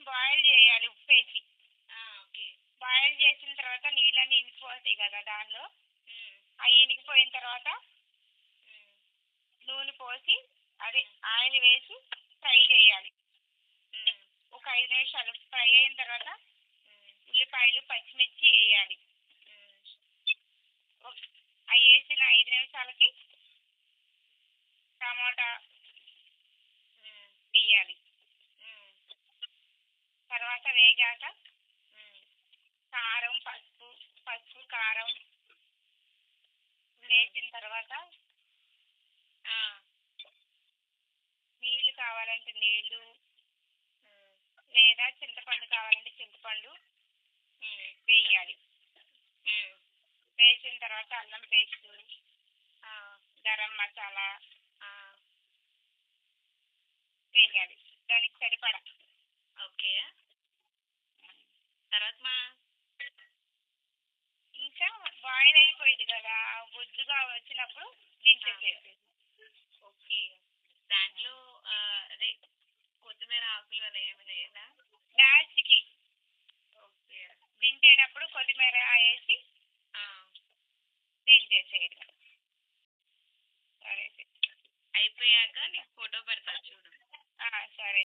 Boil చేయాలి ఉప్పేసి. Okay. Boil చేసిన తర్వాత నీళ్ళన్నీ ఇనికిపోతాయి కదా దానిలో. హ్మ్. అవి ఇనికిపోయిన తర్వాత హ్మ్. నూనె పోసి అదే ఆయిల్ వేసి ఫ్రై చేయాలి. హ్మ్. ఒక 5 నిమిషాలు ఫ్రై అయిన తర్వాత హ్మ్. ఉల్లిపాయలు, పచ్చిమిర్చి వేయాలి. హ్మ్. అవి వేసిన 5 నిమిషాలకి టమాటా హ్మ్. వేయాలి. హ్మ్. తర్వాత వేగాక హ్మ్. కారం, పసుపు, కారం వేసిన తర్వాత నీళ్లు కావాలంటే నీళ్లు, లేదా చింతపండు కావాలంటే చింతపండు వేయాలి. వేసిన తర్వాత అల్లం పేస్టు, గరం మసాలా వేయాలి దానికి సరిపడా. ఓకే. తర్వాత ఇంకా బాయిల్ అయిపోయింది కదా, గుజ్జుగా వచ్చినప్పుడు దించేసేసి. ఓకే. దాంట్లో అదే కొత్తిమీర ఆకులు అలా ఏమైనా వేయాలా? లాస్ట్కి ఓకే. దించేటప్పుడు కొత్తిమీర వేసి దించేసేయడం. సరే అయిపోయాక నీకు ఫోటో పెడతా చూడు. సరే.